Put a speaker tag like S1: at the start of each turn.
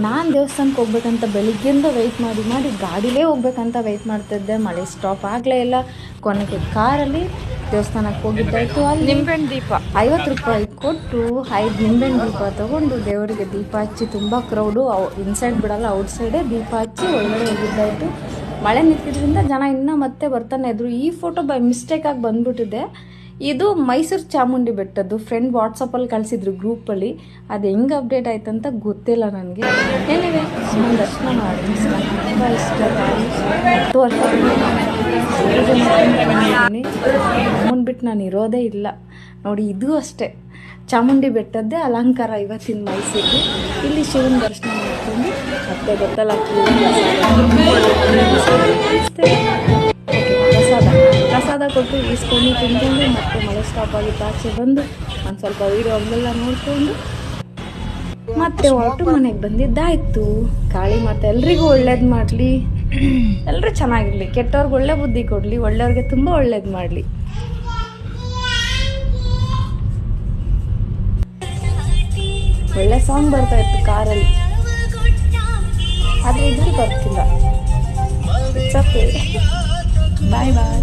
S1: ನಾನು ದೇವಸ್ಥಾನಕ್ಕೆ ಹೋಗ್ಬೇಕಂತ ಬೆಳಿಗ್ಗೆಯಿಂದ ವೆಯ್ಟ್ ಮಾಡಿ ಗಾಡಿಲೇ ಹೋಗ್ಬೇಕಂತ ವೆಯ್ಟ್ ಮಾಡ್ತಿದ್ದೆ. ಮಳೆ ಸ್ಟಾಪ್ ಆಗಲೇ ಇಲ್ಲ. ಕೊನೆಗೆ ಕಾರಲ್ಲಿ ದೇವಸ್ಥಾನಕ್ಕೆ ಹೋಗಿದ್ದಾಯಿತು. ಅಲ್ಲಿ
S2: ನಿಂಬೆಹಣ್ಣು ದೀಪ
S1: 50 ರೂಪಾಯಿ ಕೊಟ್ಟು 5 ನಿಂಬೆಹಣ್ಣು ದೀಪ ತೊಗೊಂಡು ದೇವರಿಗೆ ದೀಪ ಹಚ್ಚಿ, ತುಂಬ ಕ್ರೌಡು, ಇನ್ಸೈಡ್ ಬಿಡಲ್ಲ ಔಟ್ಸೈಡೇ ದೀಪ ಹಚ್ಚಿ ಒಳಗಡೆ ಹೋಗಿದ್ದಾಯಿತು. ಮಳೆ ನಿಂತಿದ್ದರಿಂದ ಜನ ಇನ್ನೂ ಮತ್ತೆ ಬರ್ತಾನೆ ಇದ್ರು. ಈ ಫೋಟೋ ಬೈ ಮಿಸ್ಟೇಕಾಗಿ ಬಂದ್ಬಿಟ್ಟಿದೆ. ಇದು ಮೈಸೂರು ಚಾಮುಂಡಿ ಬೆಟ್ಟದ್ದು. ಫ್ರೆಂಡ್ ವಾಟ್ಸಪ್ಪಲ್ಲಿ ಕಳಿಸಿದ್ರು ಗ್ರೂಪಲ್ಲಿ. ಅದು ಹೆಂಗೆ ಅಪ್ಡೇಟ್ ಆಯ್ತಂತ ಗೊತ್ತಿಲ್ಲ ನನಗೆ. ಏನಿವೆ ನಾನು ದರ್ಶನ ಮಾಡಿ ತುಂಬ ಇಷ್ಟ. 10 ವರ್ಷ ಮುಂದ್ಬಿಟ್ಟು ನಾನು ಇರೋದೇ ಇಲ್ಲ ನೋಡಿ. ಇದು ಅಷ್ಟೇ ಚಾಮುಂಡಿ ಬೆಟ್ಟದ್ದೇ ಅಲಂಕಾರ ಇವತ್ತಿನ ಮೈಸೂರಿಗೆ. ಇಲ್ಲಿ ಶಿವನ ದರ್ಶನ ಮಾಡ್ಕೊಂಡು ಮತ್ತೆ ಗೊತ್ತಲ್ಲ ಪ್ರಸಾದ ಕೊಟ್ಟು ಈಸ್ಕೊಂಡು ತಿಂದ್ಕೊಂಡು ಮತ್ತೆ ಮಳೆ ಸ್ಟಾಪ್ ಆಗಿತ್ತು. ಆಚೆ ಬಂದು ಒಂದು ಸ್ವಲ್ಪ ವೀಡಿಯೋ ಅಲ್ಲೆಲ್ಲ ನೋಡಿಕೊಂಡು ಮತ್ತೆ ಹೊರಟು ಮನೆಗೆ ಬಂದಿದ್ದಾಯಿತು. ಕಾಳಿ ಮತ್ತೆ ಎಲ್ರಿಗೂ ಒಳ್ಳೇದು ಮಾಡಲಿ, ಎಲ್ಲರೂ ಚೆನ್ನಾಗಿರಲಿ, ಕೆಟ್ಟವ್ರಿಗೆ ಒಳ್ಳೆ ಬುದ್ಧಿ ಕೊಡಲಿ, ಒಳ್ಳೆಯವ್ರಿಗೆ ತುಂಬ ಒಳ್ಳೇದು ಮಾಡಲಿ. ಒಳ್ಳೆ ಸಾಂಗ್ ಬರ್ತಾ ಇತ್ತು ಕಾರಲ್ಲಿ, ಆದರೆ ಇದ್ರಲ್ಲಿ ಬರ್ತಿಲ್ಲ. ಬಾಯ್ ಬಾಯ್.